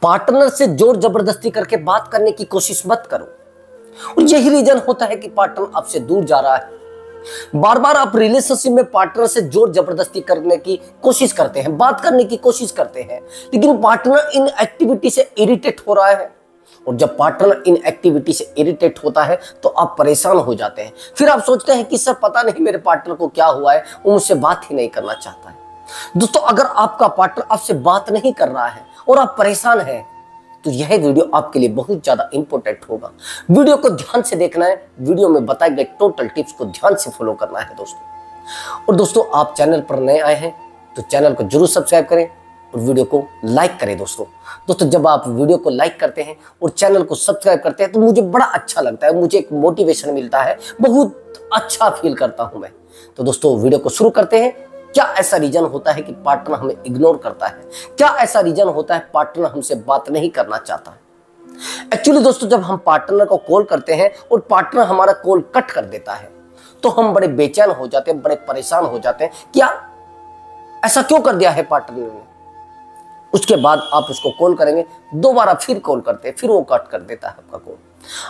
Partner से जोर जबरदस्ती करके बात करने की कोशिश मत करो। और यही रीजन होता है कि पार्टनर आपसे दूर जा रहा है। बार बार आप रिलेशनशिप में पार्टनर से जोर जबरदस्ती करने की कोशिश करते हैं, बात करने की कोशिश करते हैं, लेकिन पार्टनर इन एक्टिविटी से इरिटेट हो रहा है। और जब पार्टनर इन एक्टिविटी से इरिटेट होता है तो आप परेशान हो जाते हैं। फिर आप सोचते हैं कि सर पता नहीं मेरे पार्टनर को क्या हुआ है, वो मुझसे बात ही नहीं करना चाहता है। दोस्तों, अगर आपका पार्टनर आपसे बात नहीं कर रहा है और आप परेशान हैं तो यह वीडियो आपके लिए बहुत ज्यादा इंपॉर्टेंट होगा। वीडियो को ध्यान से देखना है, वीडियो में बताए गए टोटल टिप्स को ध्यान से फॉलो करना है दोस्तों। और दोस्तों, आप चैनल पर नए आए हैं तो चैनल को जरूर सब्सक्राइब करें और वीडियो को लाइक करें। दोस्तों, जब आप वीडियो को लाइक करते हैं और चैनल को सब्सक्राइब करते हैं तो मुझे बड़ा अच्छा लगता है, मुझे एक मोटिवेशन मिलता है, बहुत अच्छा फील करता हूं मैं। तो दोस्तों, वीडियो को शुरू करते हैं। क्या ऐसा रीजन होता है कि पार्टनर हमें इग्नोर करता है? क्या ऐसा रीजन होता है पार्टनर हमसे बात नहीं करना चाहता है? एक्चुअली दोस्तों, जब हम पार्टनर को कॉल करते हैं और पार्टनर हमारा कॉल कट कर देता है तो हम बड़े बेचैन हो जाते हैं, बड़े परेशान हो जाते हैं कि यार ऐसा क्यों कर दिया है पार्टनर ने। उसके बाद आप उसको कॉल करेंगे, दोबारा फिर कॉल करते हैं, फिर वो कट कर देता है आपका कॉल।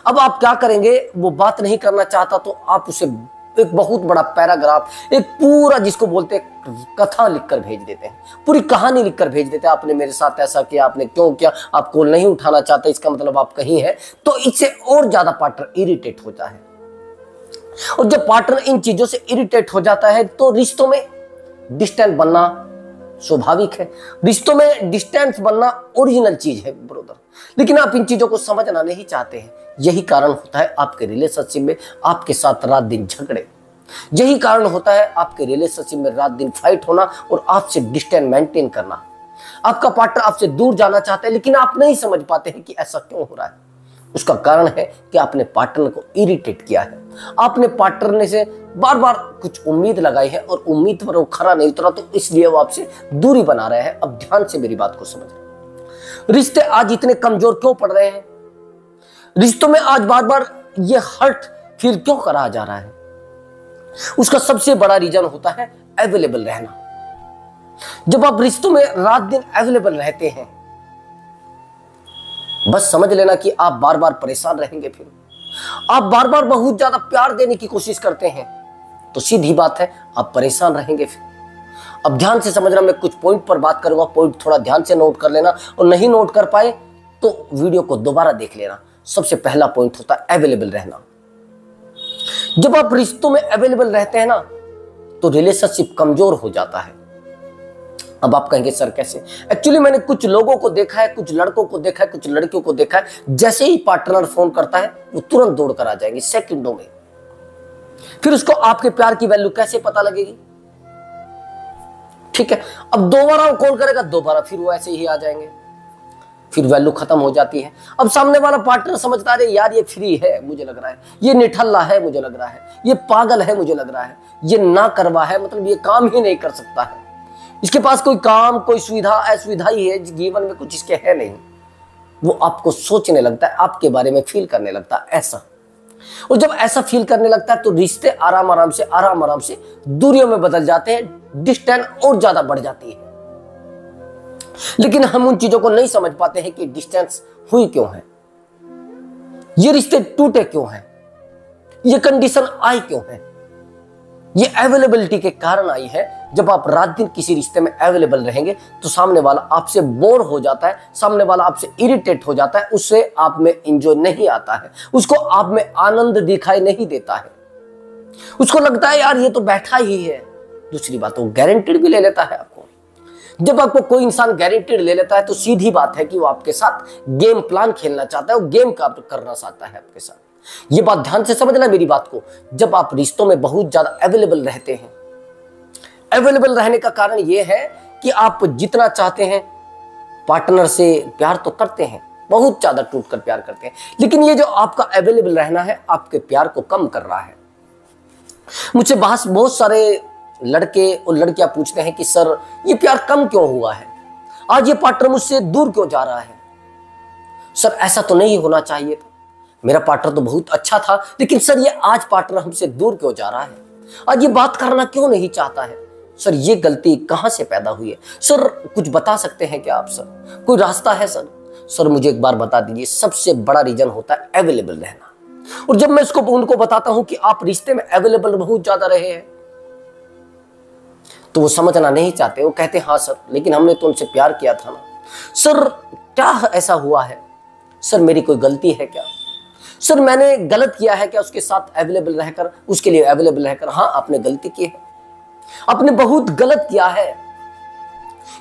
अब आप क्या करेंगे, वो बात नहीं करना चाहता तो आप उसे एक बहुत बड़ा पैराग्राफ, एक पूरा जिसको बोलते हैं कथा लिखकर भेज देते हैं, पूरी कहानी लिखकर भेज देते हैं। आपने मेरे साथ ऐसा किया, आपने क्यों किया, आप कॉल नहीं उठाना चाहते, इसका मतलब आप कहीं हैं। तो इससे और ज्यादा पार्टनर इरिटेट होता है। और जब पार्टनर इन चीजों से इरिटेट हो जाता है तो रिश्तों में डिस्टेंस बनना स्वाभाविक है। रिश्तों में डिस्टेंस बनना ओरिजिनल चीज है ब्रदर, लेकिन आप इन चीजों को समझना नहीं चाहते हैं। यही कारण होता है आपके रिलेशनशिप में आपके साथ रात दिन झगड़े, यही कारण होता है आपके रिलेशनशिप में रात दिन फाइट होना और आपसे डिस्टेंस मेंटेन करना। आपका पार्टनर आपसे दूर जाना चाहता है लेकिन आप नहीं समझ पाते हैं कि ऐसा क्यों हो रहा है। उसका कारण है कि आपने पार्टनर को इरिटेट किया है, आपने पार्टनर से बार बार कुछ उम्मीद लगाई है और उम्मीद पर वो खरा नहीं उतरा, तो इसलिए वो आपसे दूरी बना रहे हैं। अब ध्यान से मेरी बात को समझ। रिश्ते आज इतने कमजोर क्यों पड़ रहे हैं? रिश्तों में आज बार बार ये हर्ट फील क्यों करा जा रहा है? उसका सबसे बड़ा रीजन होता है अवेलेबल रहना। जब आप रिश्तों में रात दिन अवेलेबल रहते हैं, बस समझ लेना कि आप बार बार परेशान रहेंगे। फिर आप बार बार बहुत ज्यादा प्यार देने की कोशिश करते हैं तो सीधी बात है आप परेशान रहेंगे। फिर अब ध्यान से समझना, मैं कुछ पॉइंट पर बात करूंगा, पॉइंट थोड़ा ध्यान से नोट कर लेना, और नहीं नोट कर पाए तो वीडियो को दोबारा देख लेना। सबसे पहला पॉइंट होता है अवेलेबल रहना। जब आप रिश्तों में अवेलेबल रहते हैं ना तो रिलेशनशिप कमजोर हो जाता है। अब आप कहेंगे सर कैसे? एक्चुअली मैंने कुछ लोगों को देखा है, कुछ लड़कों को देखा है, कुछ लड़कियों को देखा है, जैसे ही पार्टनर फोन करता है वो तुरंत दौड़ कर आ जाएंगे सेकंडों में। फिर उसको आपके प्यार की वैल्यू कैसे पता लगेगी? ठीक है, अब दोबारा वो कॉल करेगा, दोबारा फिर वो ऐसे ही आ जाएंगे, फिर वैल्यू खत्म हो जाती है। अब सामने वाला पार्टनर समझता है यार ये फ्री है मुझे लग रहा है, ये निठल्ला है मुझे लग रहा है, ये पागल है मुझे लग रहा है, ये ना करवा है, मतलब ये काम ही नहीं कर सकता है, इसके पास कोई काम कोई सुविधा असुविधा ही है, जीवन में कुछ इसके है नहीं। वो आपको सोचने लगता है, आपके बारे में फील करने लगता है ऐसा। और जब ऐसा फील करने लगता है तो रिश्ते आराम आराम से दूरियों में बदल जाते हैं, डिस्टेंस और ज्यादा बढ़ जाती है। लेकिन हम उन चीजों को नहीं समझ पाते हैं कि डिस्टेंस हुई क्यों है, ये रिश्ते टूटे क्यों हैं, ये कंडीशन आई क्यों है। ये अवेलेबिलिटी के कारण आई है। जब आप रात दिन किसी रिश्ते में अवेलेबल रहेंगे तो सामने वाला आपसे बोर हो जाता है, सामने वाला आपसे इरिटेट हो जाता है, उससे आप में एंजॉय नहीं आता है, उसको आप में आनंद दिखाई नहीं देता है, उसको लगता है यार ये तो बैठा ही है। दूसरी बात, वो गारंटीड भी ले लेता है आपको। जब आपको कोई इंसान गारंटीड ले लेता है तो सीधी बात है कि वो आपके साथ गेम प्लान खेलना चाहता है, वो गेम का करना चाहता है आपके साथ। ये बात ध्यान से समझना मेरी बात को। जब आप रिश्तों में बहुत ज्यादा अवेलेबल रहते हैं, अवेलेबल रहने का कारण यह है कि आप जितना चाहते हैं पार्टनर से प्यार तो करते हैं, बहुत ज्यादा टूटकर प्यार करते हैं, लेकिन ये जो आपका अवेलेबल रहना है आपके प्यार को कम कर रहा है। मुझसे बहुत सारे लड़के और लड़कियां पूछते हैं कि सर ये प्यार कम क्यों हुआ है, आज ये पार्टनर मुझसे दूर क्यों जा रहा है, सर ऐसा तो नहीं होना चाहिए था, मेरा पार्टनर तो बहुत अच्छा था, लेकिन सर ये आज पार्टनर हमसे दूर क्यों जा रहा है, आज ये बात करना क्यों नहीं चाहता है, सर ये गलती कहां से पैदा हुई है, सर कुछ बता सकते हैं क्या आप, सर कोई रास्ता है सर। सर मुझे एक बार बता दीजिए। सबसे बड़ा रीजन होता है अवेलेबल रहना। और जब मैं इसको उनको बताता हूं कि आप रिश्ते में अवेलेबल बहुत ज्यादा रहे हैं, तो वो समझना नहीं चाहते। वो कहते हाँ सर, लेकिन हमने तो उनसे प्यार किया था ना। सर क्या ऐसा हुआ है? सर मेरी कोई गलती है क्या? सर मैंने गलत किया है क्या उसके साथ अवेलेबल रहकर, उसके लिए अवेलेबल रहकर? हाँ आपने गलती की है, आपने बहुत गलत किया है।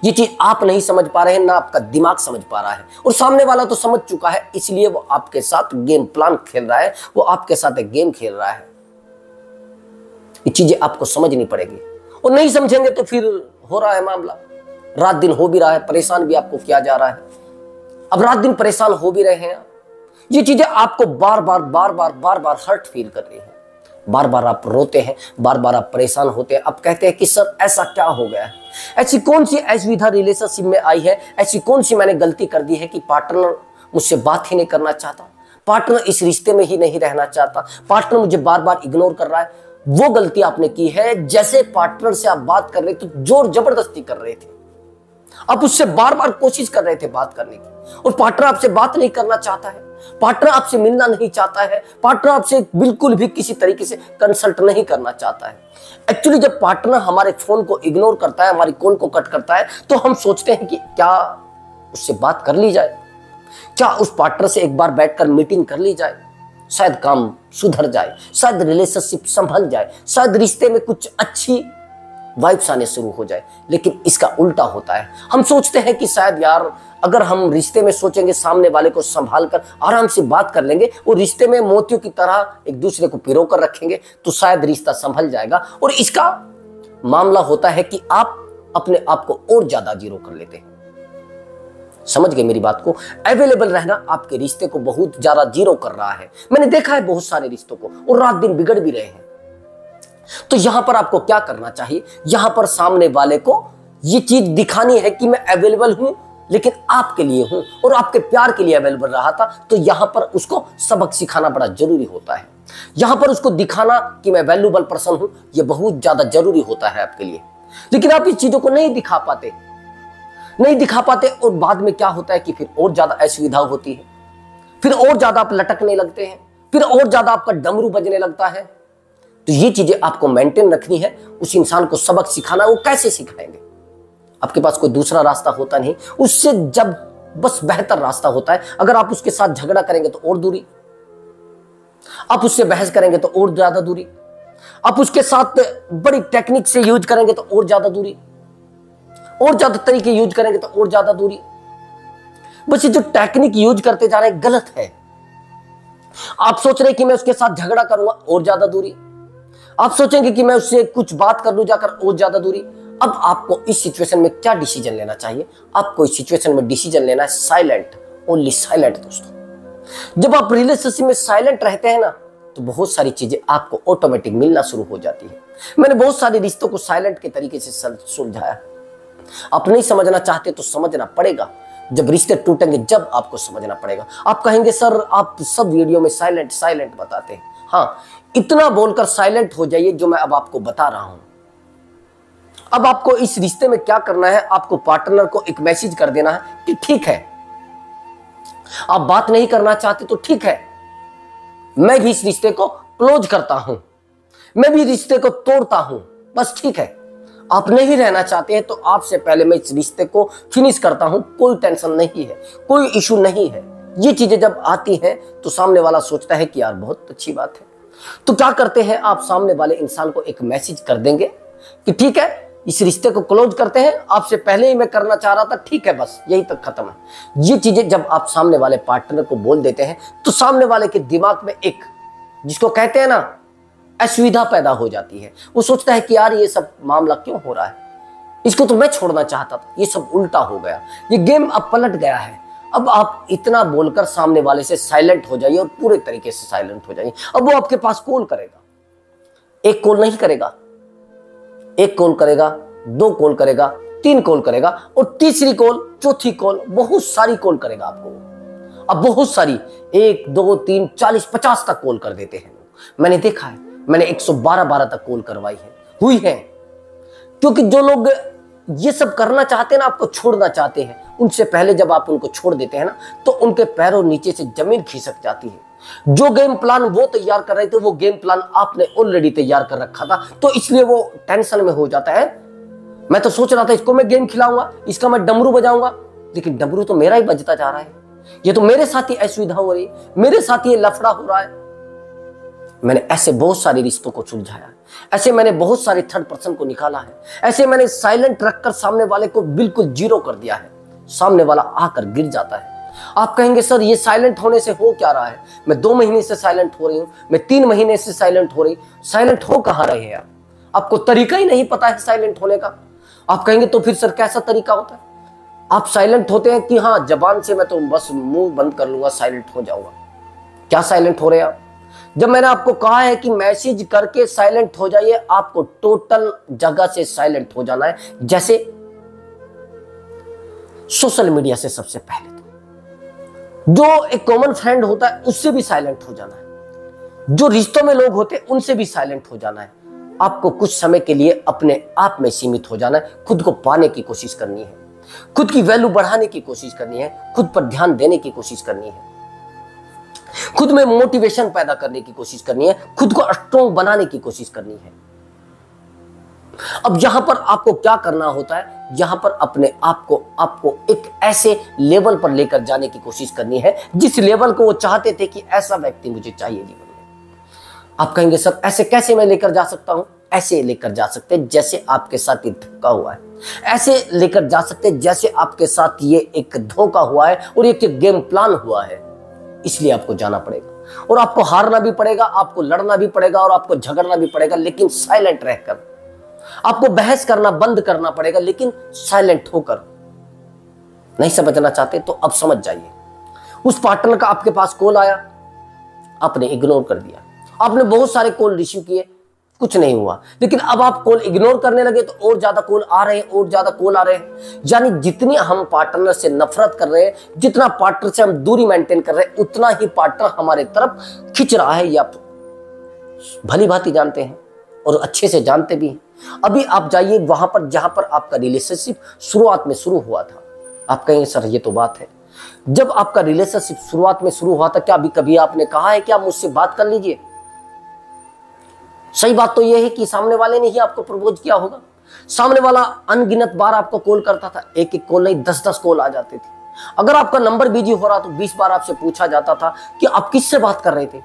ये चीज आप नहीं समझ पा रहे हैं, ना आपका दिमाग समझ पा रहा है, और सामने वाला तो समझ चुका है, इसलिए वो आपके साथ गेम प्लान खेल रहा है, वो आपके साथ एक गेम खेल रहा है। ये चीजें आपको समझनी पड़ेगी, और नहीं समझेंगे तो फिर हो रहा है मामला, रात दिन हो भी रहा है, परेशान भी आपको किया जा रहा है। अब रात दिन परेशान हो भी रहे हैं, ये चीजें आपको बार बार हर्ट फील कर रही है, बार बार आप रोते हैं, बार बार आप परेशान होते हैं। अब कहते हैं कि सर ऐसा क्या हो गया है, ऐसी कौन सी असुविधा रिलेशनशिप में आई है, ऐसी कौन सी मैंने गलती कर दी है कि पार्टनर मुझसे बात ही नहीं करना चाहता, पार्टनर इस रिश्ते में ही नहीं रहना चाहता, पार्टनर मुझे बार बार इग्नोर कर रहा है। वो गलती आपने की है, जैसे पार्टनर से आप बात कर रहे थे तो जोर जबरदस्ती कर रहे थे, आप उससे बार बार कोशिश कर रहे थे बात करने की, और पार्टनर आपसे बात नहीं करना चाहता है, पार्टनर आपसे मिलना नहीं चाहता है, पार्टनर आपसे बिल्कुल भी किसी तरीके से कंसल्ट नहीं करना चाहता है। एक्चुअली जब पार्टनर हमारे फोन को इग्नोर करता है, हमारी कॉल को कट करता है, तो हम सोचते हैं कि क्या उससे बात कर ली जाए, क्या उस पार्टनर से एक बार बैठकर मीटिंग कर ली जाए, शायद काम सुधर जाए, शायद रिलेशनशिप संभल जाए, शायद रिश्ते में कुछ अच्छी वाइब्स आने शुरू हो जाए। लेकिन इसका उल्टा होता है, हम सोचते हैं कि शायद यार अगर हम रिश्ते में सोचेंगे, सामने वाले को संभाल कर आराम से बात कर लेंगे, और रिश्ते में मोतियों की तरह एक दूसरे को पिरो कर रखेंगे, तो शायद रिश्ता संभल जाएगा। और इसका मामला होता है कि आप अपने आप को और ज्यादा जीरो कर लेते हैं। समझ गए मेरी बात को? अवेलेबल रहना आपके रिश्ते को बहुत ज्यादा जीरो कर रहा है। मैंने देखा है बहुत सारे रिश्तों को, और रात दिन बिगड़ भी रहे हैं। तो यहां पर आपको क्या करना चाहिए? यहां पर सामने वाले को ये चीज दिखानी है कि मैं अवेलेबल हूं, लेकिन आपके लिए हूं, और आपके प्यार के लिए अवेलेबल रहा था। तो यहां पर उसको सबक सिखाना बड़ा जरूरी होता है, यहां पर उसको दिखाना कि मैं वैल्यूएबल पर्सन हूं, यह बहुत ज्यादा जरूरी होता है आपके लिए। लेकिन आप इस चीजों को नहीं दिखा पाते, और बाद में क्या होता है कि फिर और ज्यादा असुविधा होती है, फिर और ज्यादा आप लटकने लगते हैं, फिर और ज्यादा आपका डमरू बजने लगता है। तो ये चीजें आपको मेंटेन रखनी है। उस इंसान को सबक सिखाना, वो कैसे सिखाएंगे? आपके पास कोई दूसरा रास्ता होता नहीं, उससे जब बस बेहतर रास्ता होता है। अगर आप उसके साथ झगड़ा करेंगे तो और दूरी, आप उससे बहस करेंगे तो और ज्यादा दूरी, आप उसके साथ बड़ी टेक्निक से यूज करेंगे तो और ज्यादा दूरी, और ज्यादा तरीके यूज करेंगे तो और ज्यादा दूरी। बस ये जो टेक्निक यूज करते जा रहे हैं गलत है। आप सोच रहे कि मैं उसके साथ झगड़ा करूंगा, और ज्यादा दूरी। आप सोचेंगे कि मैं उससे कुछ बात कर लूं जाकर, और ज्यादा दूरी। अब आपको इस सिचुएशन में क्या डिसीजन लेना चाहिए? आपको इस सिचुएशन में डिसीजन लेना है साइलेंट, ओनली साइलेंट। दोस्तों जब आप रिलेशनशिप में साइलेंट रहते हैं ना, तो बहुत सारी चीजें आपको ऑटोमेटिक मिलना शुरू हो जाती है। मैंने बहुत सारे रिश्तों को साइलेंट के तरीके से सुलझाया। आप नहीं समझना चाहते तो समझना पड़ेगा। जब रिश्ते टूटेंगे जब आपको समझना पड़ेगा। आप कहेंगे सर आप सब वीडियो में साइलेंट साइलेंट बताते हैं। हाँ, इतना बोलकर साइलेंट हो जाइए जो मैं अब आपको बता रहा हूं। अब आपको इस रिश्ते में क्या करना है? आपको पार्टनर को एक मैसेज कर देना है कि ठीक है, आप बात नहीं करना चाहते तो ठीक है, मैं भी इस रिश्ते को क्लोज करता हूं, मैं भी रिश्ते को तोड़ता हूं, बस ठीक है। आप नहीं रहना चाहते हैं तो आपसे पहले मैं इस रिश्ते को फिनिश करता हूं, कोई टेंशन नहीं है, कोई इशू नहीं है। ये चीजें जब आती हैं तो सामने वाला सोचता है कि यार बहुत अच्छी बात है। तो क्या करते हैं आप? सामने वाले इंसान को एक मैसेज कर देंगे कि ठीक है, इस रिश्ते को क्लोज करते हैं, आपसे पहले ही मैं करना चाह रहा था, ठीक है, बस यही तक खत्म है। ये चीजें जब आप सामने वाले पार्टनर को बोल देते हैं तो सामने वाले के दिमाग में एक, जिसको कहते हैं ना, असुविधा पैदा हो जाती है। वो सोचता है कि यार ये सब मामला क्यों हो रहा है, इसको तो मैं छोड़ना चाहता था, ये सब उल्टा हो गया, ये गेम अब पलट गया है। अब आप इतना बोलकर सामने वाले से साइलेंट हो जाइए, और पूरे तरीके से साइलेंट हो जाइए। अब वो आपके पास कॉल करेगा, एक कॉल नहीं करेगा, एक कॉल करेगा, दो कॉल करेगा, तीन कॉल करेगा, और तीसरी कॉल, चौथी कॉल, बहुत सारी कॉल करेगा आपको। अब बहुत सारी, 1 2 3 40 50 तक कॉल कर देते हैं। मैंने देखा है, मैंने 112 तक कॉल करवाई है, हुई है। क्योंकि जो लोग ये सब करना चाहते हैं ना, आपको छोड़ना चाहते हैं, उनसे पहले जब आप उनको छोड़ देते हैं ना, तो उनके पैरों नीचे से जमीन खिसक जाती है। जो गेम प्लान वो तैयार कर रहे थे, वो गेम प्लान आपने ऑलरेडी तैयार कर रखा था, तो इसलिए वो टेंशन में हो जाता है। मैं तो सोच रहा था इसको मैं गेम खिलाऊंगा, इसका मैं डमरू बजाऊंगा, लेकिन डमरू तो मेरा ही बजता जा रहा है, ये तो मेरे साथ ही असुविधा हो रही है, मेरे साथ ये लफड़ा हो रहा है। मैंने ऐसे बहुत सारे रिश्तों को सुलझाया, ऐसे मैंने बहुत सारे थर्ड पर्सन को निकाला है, ऐसे मैंने साइलेंट रखकर सामने वाले को बिल्कुल जीरो कर दिया है। सामने वाला आकर गिर जाता है। आप कहेंगे सर ये साइलेंट होने से हो क्या रहा है? मैं 2 महीने से साइलेंट हो रही हूं, मैं 3 महीने से साइलेंट हो रही। साइलेंट हो कहां रहे हैं यार? आपको तरीका ही नहीं पता है साइलेंट होने का। आप कहेंगे तो फिर सर कैसा तरीका होता है? आप साइलेंट होते हैं कि हाँ जबान से मैं तो बस मुंह बंद कर लूंगा, साइलेंट हो जाऊंगा। क्या साइलेंट हो रहे हैं आप? जब मैंने आपको कहा है कि मैसेज करके साइलेंट हो जाइए, आपको टोटल जगह से साइलेंट हो जाना है। जैसे सोशल मीडिया से सबसे पहले तो जो एक कॉमन फ्रेंड होता है उससे भी साइलेंट हो जाना है। जो रिश्तों में लोग होते हैं उनसे भी साइलेंट हो जाना है। आपको कुछ समय के लिए अपने आप में सीमित हो जाना है। खुद को पाने की कोशिश करनी है, खुद की वैल्यू बढ़ाने की कोशिश करनी है, खुद पर ध्यान देने की कोशिश करनी है, खुद में मोटिवेशन पैदा करने की कोशिश करनी है, खुद को स्ट्रॉन्ग बनाने की कोशिश करनी है। अब यहां पर आपको क्या करना होता है? यहां पर अपने आपको एक ऐसे लेवल पर लेकर जाने की कोशिश करनी है जिस लेवल को वो चाहते थे कि ऐसा व्यक्ति मुझे चाहिए जीवन में। आप कहेंगे सर ऐसे कैसे मैं लेकर जा सकता हूं? ऐसे लेकर जा सकते हैं जैसे आपके साथ ये धोखा हुआ है, ऐसे लेकर जा सकते हैं जैसे आपके साथ ये एक धोखा हुआ है और एक गेम प्लान हुआ है। इसलिए आपको जाना पड़ेगा और आपको हारना भी पड़ेगा, आपको लड़ना भी पड़ेगा और आपको झगड़ना भी पड़ेगा, लेकिन साइलेंट रहकर। आपको बहस करना बंद करना पड़ेगा, लेकिन साइलेंट होकर। नहीं समझना चाहते तो अब समझ जाइए। उस पार्टनर का आपके पास कॉल आया, आपने इग्नोर कर दिया। आपने बहुत सारे कॉल रिसीव किए, कुछ नहीं हुआ, लेकिन अब आप कॉल इग्नोर करने लगे तो और ज्यादा कॉल आ रहे हैं, और ज्यादा कॉल आ रहे हैं। यानी जितनी हम पार्टनर से नफरत कर रहे हैं, जितना पार्टनर से हम दूरी मेंटेन कर रहे हैं, उतना ही पार्टनर हमारे तरफ खिंच रहा है। या भली भांति जानते हैं और अच्छे से जानते भी हैं। अभी आप जाइए वहां पर जहां पर आपका रिलेशनशिप शुरुआत में शुरू हुआ था। आप कहेंगे सर ये तो बात है, जब आपका रिलेशनशिप शुरुआत में शुरू हुआ था क्या अभी कभी आपने कहा है कि आप मुझसे बात कर लीजिए? सही बात तो यह है कि सामने वाले ने ही आपको प्रपोज किया होगा। सामने वाला अनगिनत बार आपको कॉल करता था, एक एक कॉल नहीं 10-10 कॉल आ जाते थे। अगर आपका नंबर बिजी हो रहा तो 20 बार आपसे पूछा जाता था कि आप किससे बात कर रहे थे।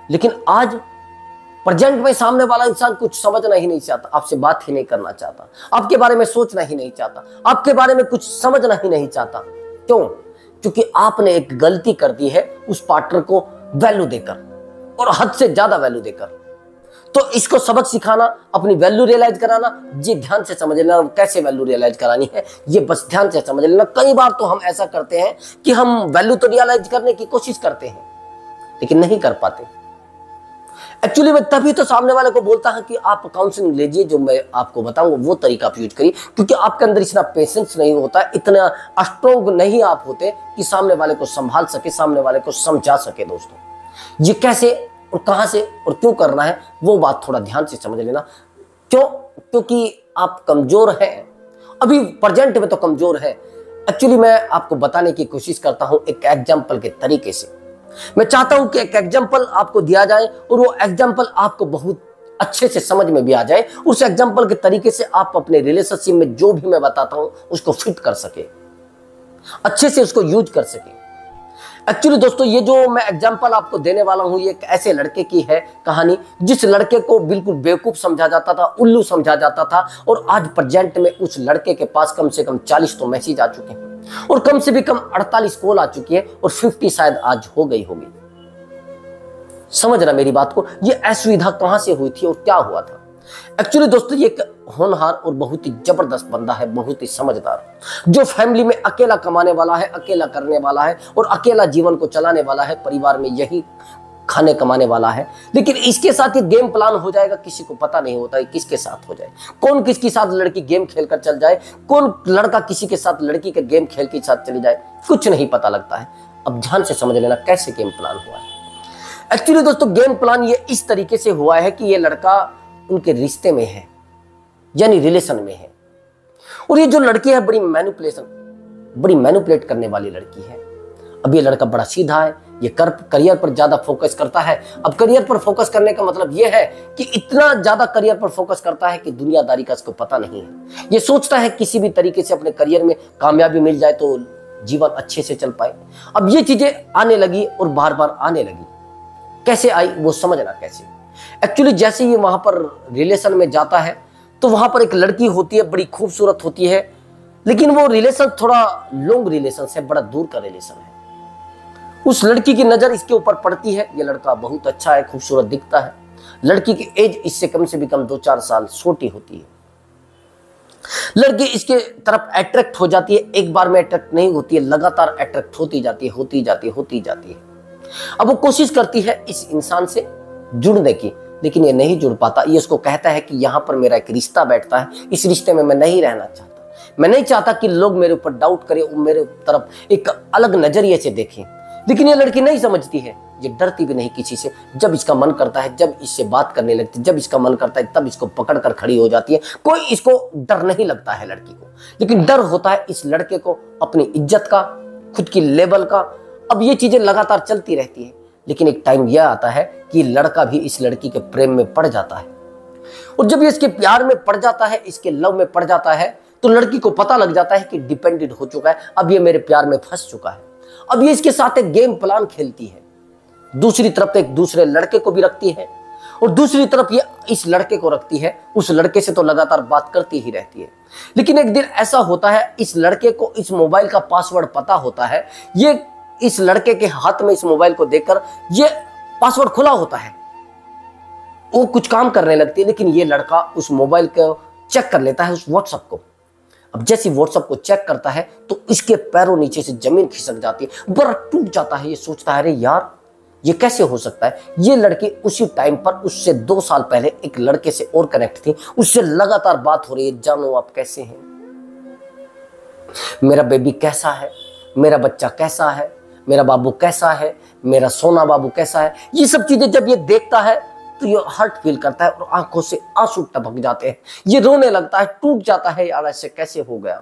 लेकिन आज प्रेजेंट में सामने वाला इंसान कुछ समझना ही नहीं चाहता, आपसे बात ही नहीं करना चाहता, आपके बारे में सोचना ही नहीं चाहता, आपके बारे में कुछ समझना ही नहीं चाहता। क्यों? क्योंकि आपने एक गलती कर दी है उस पार्टनर को वैल्यू देकर, और हद से ज्यादा वैल्यू देकर। तो इसको सबक सिखाना, अपनी वैल्यू रियलाइज कराना, ये ध्यान से समझ लेना कैसे वैल्यू रियलाइज करानी है, ये बस ध्यान से समझ लेना। कई बार तो हम ऐसा करते हैं कि हम वैल्यू तो रियलाइज करने की कोशिश करते हैं लेकिन नहीं कर पाते। एक्चुअली मैं तभी तो सामने वाले को बोलता हूं कि आप काउंसलिंग लीजिए, जो मैं आपको बताऊंगा वो तरीका आप यूज करिए, क्योंकि आपके अंदर इतना पेशेंस नहीं होता, इतना स्ट्रॉन्ग नहीं आप होते कि सामने वाले को संभाल सके, सामने वाले को समझा सके। दोस्तों ये कैसे और कहां से और क्यों करना है वो बात थोड़ा ध्यान से समझ लेना। क्यों? क्योंकि आप कमजोर हैं, अभी प्रेजेंट में तो कमजोर है। एक्चुअली मैं आपको बताने की कोशिश करता हूं एक एग्जाम्पल के तरीके से। मैं चाहता हूं कि एक एग्जाम्पल आपको दिया जाए और वो एग्जाम्पल आपको बहुत अच्छे से समझ में भी आ जाए। उस एग्जाम्पल के तरीके से आप अपने रिलेशनशिप में जो भी मैं बताता हूं उसको फिट कर सके, अच्छे से उसको यूज कर सके। एक्चुअली दोस्तों ये जो मैं एग्जाम्पल आपको देने वाला हूं ये एक ऐसे लड़के की है कहानी, जिस लड़के को बिल्कुल बेवकूफ समझा जाता था, उल्लू समझा जाता था, और आज प्रेजेंट में उस लड़के के पास कम से कम 40 तो मैसेज आ चुके हैं और कम से भी कम 48 कॉल आ चुकी है और 50 शायद आज हो गई होगी। समझ रहा मेरी बात को? ये असुविधा कहां से हुई थी और क्या हुआ था? एक्चुअली दोस्तों ये एक होनहार और बहुत ही जबरदस्त बंदा है, बहुत ही समझदार, जो फैमिली में अकेला कमाने वाला है, अकेला करने वाला है और अकेला जीवन को चलाने वाला है, परिवार में यही खाने कमाने वाला है। लेकिन इसके साथ ये गेम प्लान हो जाएगा, किसी को पता नहीं होता है किसके साथ हो जाए, कौन किसके साथ लड़की गेम खेलकर चल जाए, कौन लड़का किसी के साथ लड़की के गेम खेल के साथ चली जाए, कुछ नहीं पता लगता है। अब ध्यान से समझ लेना कैसे गेम प्लान हुआ है। एक्चुअली दोस्तों गेम प्लान ये इस तरीके से हुआ है कि ये लड़का उनके रिश्ते में है, यानी रिलेशन में है, और ये जो लड़की है बड़ी मैनिपुलेट करने वाली लड़की है। अब ये लड़का बड़ा सीधा है, ये करियर पर ज्यादा फोकस करता है। अब करियर पर फोकस करने का मतलब ये है कि इतना ज्यादा करियर पर फोकस करता है कि दुनियादारी का इसको पता नहीं है। ये सोचता है किसी भी तरीके से अपने करियर में कामयाबी मिल जाए तो जीवन अच्छे से चल पाए। अब ये चीजें आने लगी और बार बार आने लगी। कैसे आई वो समझना कैसे। एक्चुअली जैसे ये वहां पर रिलेशन में जाता है तो वहां पर एक लड़की होती है, बड़ी खूबसूरत होती है, लेकिन वो रिलेशन थोड़ा लॉन्ग रिलेशन है, बड़ा दूर का रिलेशन है। उस लड़की की नजर इसके ऊपर पड़ती है। ये लड़का बहुत अच्छा है, खूबसूरत दिखता है। लड़की की एज इससे कम से भी कम 2-4 साल छोटी होती है। लड़की इसके तरफ अट्रैक्ट हो जाती है। एक बार में अट्रैक्ट नहीं होती है, लगातार अट्रैक्ट होती जाती है। अब वो कोशिश करती है इस इंसान से जुड़ने की, लेकिन ये नहीं जुड़ पाता। ये उसको कहता है कि यहाँ पर मेरा एक रिश्ता बैठता है, इस रिश्ते में मैं नहीं रहना चाहता। मैं नहीं चाहता कि लोग मेरे ऊपर डाउट करें, मेरे तरफ एक अलग नजरिए से देखें। लेकिन ये लड़की नहीं समझती है, ये डरती भी नहीं किसी से। जब इसका मन करता है, जब इससे बात करने लगती है, जब इसका मन करता है, तब इसको पकड़ कर खड़ी हो जाती है। कोई इसको डर नहीं लगता है लड़की को, लेकिन डर होता है इस लड़के को अपनी इज्जत का, खुद की लेवल का। अब ये चीजें लगातार चलती रहती है, लेकिन एक टाइम यह आता है कि लड़का भी इस लड़की के प्रेम में पड़ जाता है। और जब ये इसके प्यार में पड़ जाता है, इसके लव में पड़ जाता है, तो लड़की को पता लग जाता है कि डिपेंडेंट हो चुका है, अब ये मेरे प्यार में फंस चुका है। अब ये इसके साथ एक गेम प्लान खेलती है। दूसरी तरफ एक दूसरे लड़के को भी रखती है और दूसरी तरफ ये इस लड़के को रखती है। उस लड़के से तो लगातार बात करती ही रहती है। लेकिन एक दिन ऐसा होता है, इस लड़के को इस मोबाइल का पासवर्ड पता होता है। ये इस लड़के के हाथ में इस मोबाइल को देखकर ये पासवर्ड खुला होता है। वो कुछ काम करने लगती है, लेकिन ये लड़का उस मोबाइल को चेक कर लेता है, उस व्हाट्सएप को। अब जैसे व्हाट्सएप को चेक करता है तो इसके पैरों नीचे से जमीन खिसक जाती है, बड़ा टूट जाता है। ये सोचता है अरे यार ये कैसे हो सकता है। ये लड़की उसी टाइम पर उससे 2 साल पहले एक लड़के से और कनेक्ट थी, उससे लगातार बात हो रही है। जानू आप कैसे हैं, मेरा बेबी कैसा है, मेरा बच्चा कैसा है, मेरा बाबू कैसा है, मेरा सोना बाबू कैसा है। ये सब चीजें जब ये देखता है तो ये हर्ट फील करता है और आंखों से आंसू टपक जाते हैं। ये रोने लगता है, टूट जाता है, यार ऐसे कैसे हो गया,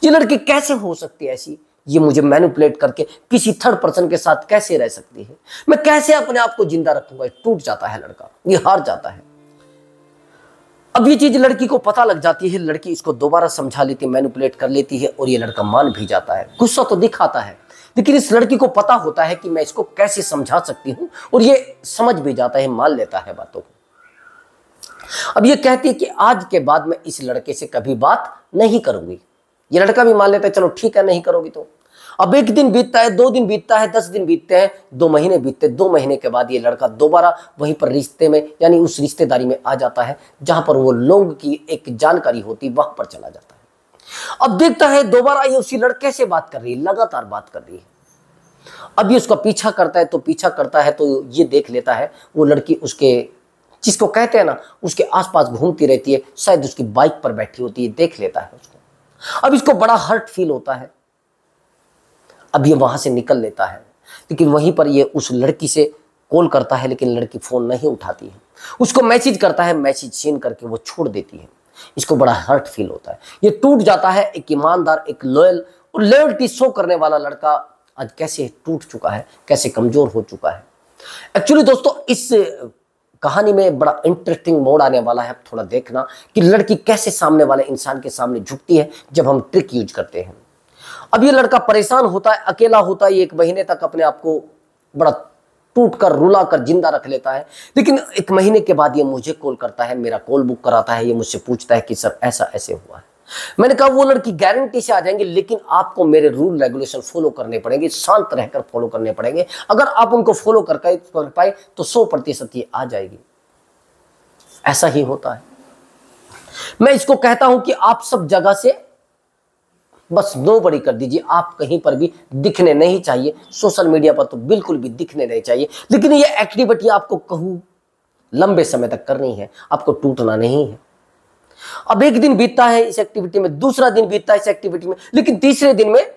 ये लड़की कैसे हो सकती है ऐसी, ये मुझे मैनिपुलेट करके किसी थर्ड पर्सन के साथ कैसे रह सकती है, मैं कैसे अपने आप को जिंदा रखूंगा। टूट जाता है लड़का, ये हार जाता है। अब ये चीज लड़की को पता लग जाती है, लड़की इसको दोबारा समझा लेती है, मैनिपुलेट कर लेती है और ये लड़का मान भी जाता है। गुस्सा तो दिखाता है, लेकिन इस लड़की को पता होता है कि मैं इसको कैसे समझा सकती हूं, और ये समझ भी जाता है, मान लेता है बातों को। अब ये कहती है कि आज के बाद मैं इस लड़के से कभी बात नहीं करूंगी। ये लड़का भी मान लेता है, चलो ठीक है नहीं करोगी तो। अब 1 दिन बीतता है, 2 दिन बीतता है, 10 दिन बीतते हैं, 2 महीने बीतते हैं। 2 महीने के बाद ये लड़का दोबारा वहीं पर रिश्ते में, यानी उस रिश्तेदारी में आ जाता है जहां पर वो लोग की एक जानकारी होती, वहां पर चला जाता है। अब देखता है दोबारा ये उसी लड़के से बात कर रही है, लगातार बात कर रही है। अब ये उसका पीछा करता है तो ये देख लेता है वो लड़की उसके, जिसको कहते हैं ना, उसके आसपास घूमती रहती है, शायद उसकी बाइक पर बैठी होती है, देख लेता है उसको। अब इसको बड़ा हर्ट फील होता है। अब ये वहां से निकल लेता है, लेकिन वहीं पर ये उस लड़की से कॉल करता है, लेकिन लड़की फोन नहीं उठाती है। उसको मैसेज करता है, मैसेज सीन करके वो छोड़ देती है। इसको बड़ा हर्ट फील होता है, ये टूट जाता है। एक ईमानदार, एक लॉयल और लॉयल्टी शो करने वाला लड़का आज कैसे टूट चुका है, कैसे कमजोर हो चुका है। एक्चुअली दोस्तों इस कहानी में बड़ा इंटरेस्टिंग मोड़ आने वाला है। थोड़ा देखना कि लड़की कैसे सामने वाले इंसान के सामने झुकती है जब हम ट्रिक यूज करते हैं। अब ये लड़का परेशान होता है, अकेला होता है, 1 महीने तक अपने आप को बड़ा टूट कर, रुला कर जिंदा रख लेता है। लेकिन 1 महीने के बाद ये मुझे कॉल करता है, मेरा कॉल बुक कराता है। ये मुझसे पूछता है कि सर ऐसा ऐसे हुआ है। मैंने कहा वो लड़की गारंटी से आ जाएंगे, लेकिन आपको मेरे रूल रेगुलेशन फॉलो करने पड़ेंगे, शांत रहकर फॉलो करने पड़ेंगे। अगर आप उनको फॉलो कर पाए तो 100% ये आ जाएगी। ऐसा ही होता है। मैं इसको कहता हूं कि आप सब जगह से बस नोबडी कर दीजिए। आप कहीं पर भी दिखने नहीं चाहिए, सोशल मीडिया पर तो बिल्कुल भी दिखने नहीं चाहिए। लेकिन ये एक्टिविटी आपको कहूं लंबे समय तक करनी है, आपको टूटना नहीं है। अब 1 दिन बीतता है इस एक्टिविटी में, दूसरा दिन बीतता है इस एक्टिविटी में, लेकिन तीसरे दिन में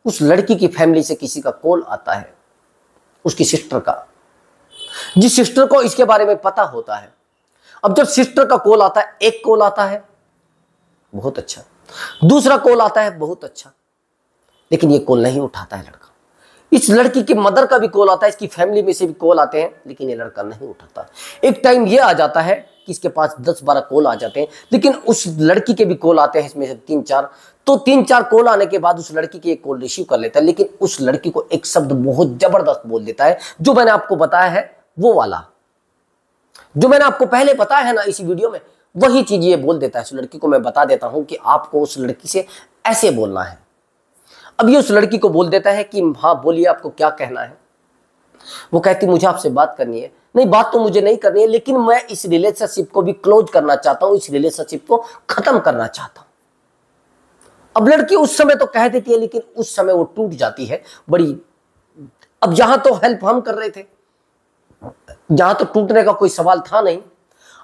उस लड़की की फैमिली से किसी का कॉल आता है, उसकी सिस्टर का, जिस सिस्टर को इसके बारे में पता होता है। अब जब सिस्टर का कॉल आता है, एक कॉल आता है, बहुत अच्छा, दूसरा कॉल आता है बहुत अच्छा, लेकिन ये कॉल नहीं उठाता है लड़का। इस लड़की के मदर का भी कॉल आता है, इसकी फैमिली में से भी कॉल आते हैं, लेकिन ये लड़का नहीं उठाता। एक टाइम ये आ जाता है कि इसके पास 10-12 कॉल आ जाते हैं, लेकिन उस लड़की के भी कॉल आते हैं, इसमें से 3-4। तो 3-4 कॉल आने के बाद उस लड़की की एक कॉल रिसीव कर लेता है, लेकिन उस लड़की को एक शब्द बहुत जबरदस्त बोल देता है, जो मैंने आपको बताया है वो वाला, जो मैंने आपको पहले बताया है ना इसी वीडियो में, वही चीज ये बोल देता है। उस लड़की को मैं बता देता हूं कि आपको उस लड़की से ऐसे बोलना है। अब ये उस लड़की को बोल देता है कि हाँ बोलिए, आपको क्या कहना है। वो कहती मुझे आपसे बात करनी है। नहीं, बात तो मुझे नहीं करनी है, लेकिन मैं इस रिलेशनशिप को भी क्लोज करना चाहता हूं, इस रिलेशनशिप को खत्म करना चाहता हूं। अब लड़की उस समय तो कह देती है, लेकिन उस समय वो टूट जाती है बड़ी। अब यहां तो हेल्प हम कर रहे थे, जहां तो टूटने का कोई सवाल था नहीं।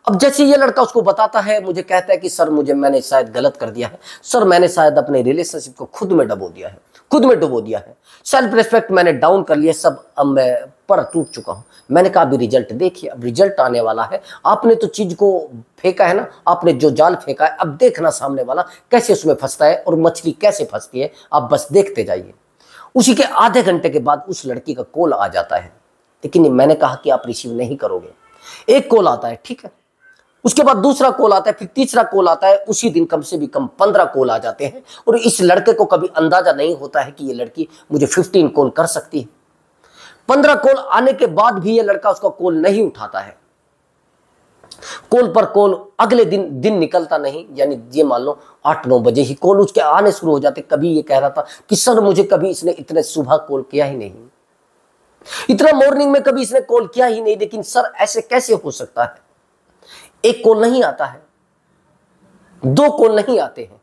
अब जैसे ये लड़का उसको बताता है, मुझे कहता है कि सर मैंने शायद गलत कर दिया है सर, मैंने शायद अपने रिलेशनशिप को खुद में डुबो दिया है, सेल्फ रिस्पेक्ट मैंने डाउन कर लिया सब, अब मैं पर टूट चुका हूं। मैंने कहा अभी रिजल्ट देखिए, अब रिजल्ट आने वाला है, आपने तो चीज को फेंका है ना, आपने जो जाल फेंका है, अब देखना सामने वाला कैसे उसमें फंसता है और मछली कैसे फंसती है, आप बस देखते जाइए। उसी के आधे घंटे के बाद उस लड़की का कॉल आ जाता है, लेकिन मैंने कहा कि आप रिसीव नहीं करोगे। एक कॉल आता है, ठीक है, उसके बाद दूसरा कॉल आता है, फिर तीसरा कॉल आता है। उसी दिन कम से भी कम 15 कॉल आ जाते हैं, और इस लड़के को कभी अंदाजा नहीं होता है कि ये लड़की मुझे 15 कॉल कर सकती है। 15 कॉल आने के बाद भी ये लड़का उसका कॉल नहीं उठाता है। कॉल पर कॉल, अगले दिन निकलता नहीं, यानी ये मान लो 8-9 बजे ही कॉल उसके आने शुरू हो जाते। कभी ये कह रहा था कि सर मुझे कभी इसने इतने सुबह कॉल किया ही नहीं, इतना मॉर्निंग में कभी इसने कॉल किया ही नहीं, लेकिन सर ऐसे कैसे हो सकता है। एक कॉल नहीं आता है, 2 कॉल नहीं आते हैं,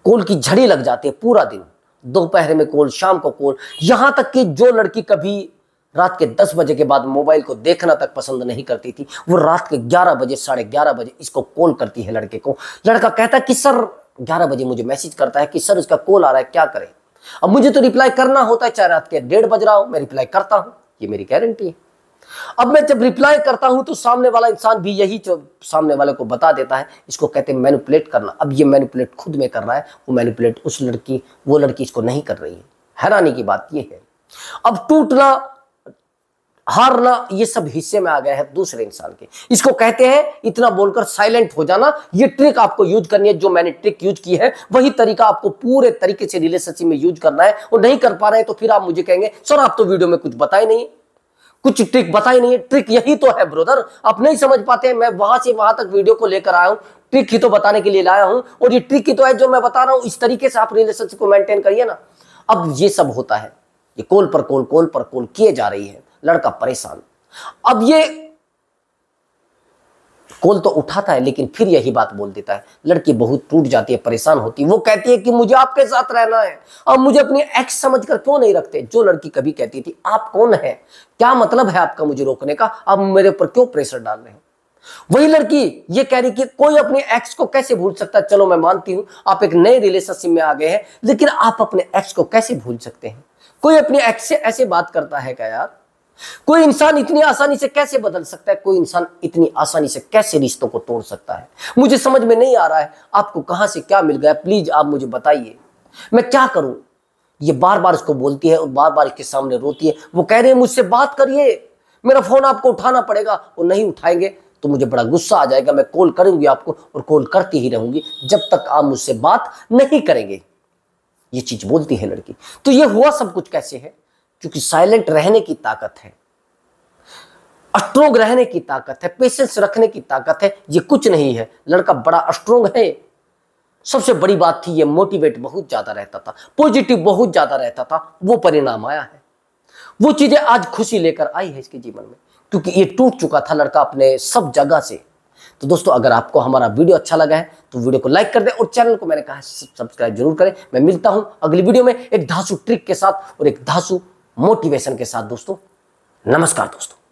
कॉल की झड़ी लग जाती है पूरा दिन, दोपहर में कॉल, शाम को कॉल, यहां तक कि जो लड़की कभी रात के 10 बजे के बाद मोबाइल को देखना तक पसंद नहीं करती थी, वो रात के 11 बजे 11:30 बजे इसको कॉल करती है लड़के को। लड़का कहता है कि सर 11 बजे मुझे मैसेज करता है कि सर उसका कॉल आ रहा है, क्या करें। अब मुझे तो रिप्लाई करना होता है, चाहे रात के 1:30 बज रहा हो, मैं रिप्लाई करता हूं, ये मेरी गारंटी है। अब मैं जब रिप्लाई करता हूं तो सामने वाला इंसान भी यही जो सामने वाले को बता देता है, इसको कहते हैं मैनिपुलेट करना। अब ये मैनिपुलेट खुद में कर रहा है, वो मैनिपुलेट वो लड़की इसको नहीं कर रही है। हैरानी की बात ये है, अब टूटना हारना ये सब हिस्से में आ गया है दूसरे इंसान के। इसको कहते हैं इतना बोलकर साइलेंट हो जाना। ये ट्रिक आपको यूज करनी है, जो मैंने ट्रिक यूज की है वही तरीका आपको पूरे तरीके से रिलेशनशिप में यूज करना है। और नहीं कर पा रहे हैं तो फिर आप मुझे कहेंगे सर आप तो वीडियो में कुछ बताए नहीं, कुछ ट्रिक बताई नहीं है। ट्रिक यही तो है ब्रदर, आप नहीं समझ पाते हैं। मैं वहां से वहां तक वीडियो को लेकर आया हूं, ट्रिक ही तो बताने के लिए लाया हूं, और ये ट्रिक ही तो है जो मैं बता रहा हूं। इस तरीके से आप रिलेशनशिप को मेंटेन करिए ना। अब ये सब होता है, ये कॉल पर कॉल किए जा रही है, लड़का परेशान। अब ये कॉल तो उठाता है, लेकिन फिर यही बात बोल देता है। लड़की बहुत टूट जाती है, परेशान होती है। वो कहती है कि मुझे आपके साथ रहना है, अब मुझे अपनी एक्स समझकर क्यों नहीं रखते। जो लड़की कभी कहती थी आप कौन है, क्या मतलब है आपका मुझे रोकने का, अब मेरे ऊपर क्यों प्रेशर डाल रहे हैं, वही लड़की ये कह रही कि कोई अपने एक्स को कैसे भूल सकता है। चलो मैं मानती हूं आप एक नए रिलेशनशिप में आ गए हैं, लेकिन आप अपने एक्स को कैसे भूल सकते हैं। कोई अपने एक्स से ऐसे बात करता है क्या यार। कोई इंसान इतनी आसानी से कैसे बदल सकता है, कोई इंसान इतनी आसानी से कैसे रिश्तों को तोड़ सकता है। मुझे समझ में नहीं आ रहा है, आपको कहां से क्या मिल गया, प्लीज आप मुझे बताइए, मैं क्या करूं। ये बार बार इसको बोलती है और बार बार इसके सामने रोती है। वो कह रहे हैं मुझसे बात करिए, मेरा फोन आपको उठाना पड़ेगा। वो नहीं उठाएंगे तो मुझे बड़ा गुस्सा आ जाएगा, मैं कॉल करूंगी आपको और कॉल करती ही रहूंगी जब तक आप मुझसे बात नहीं करेंगे। ये चीज बोलती है लड़की। तो ये हुआ सब कुछ कैसे है, क्योंकि साइलेंट रहने की ताकत है, स्ट्रोंग रहने की ताकत है, पेशेंस रखने की ताकत है। ये कुछ नहीं है, लड़का बड़ा स्ट्रोंग है। सबसे बड़ी बात थी ये मोटिवेट बहुत ज्यादा रहता था, पॉजिटिव बहुत ज्यादा रहता था। वो परिणाम आया है, वो चीजें आज खुशी लेकर आई है इसके जीवन में, क्योंकि ये टूट चुका था लड़का अपने सब जगह से। तो दोस्तों अगर आपको हमारा वीडियो अच्छा लगा है तो वीडियो को लाइक कर दें और चैनल को मैंने कहा सब्सक्राइब जरूर करें। मैं मिलता हूं अगली वीडियो में एक धांसू ट्रिक के साथ और एक धांसू मोटिवेशन के साथ। दोस्तों नमस्कार दोस्तों।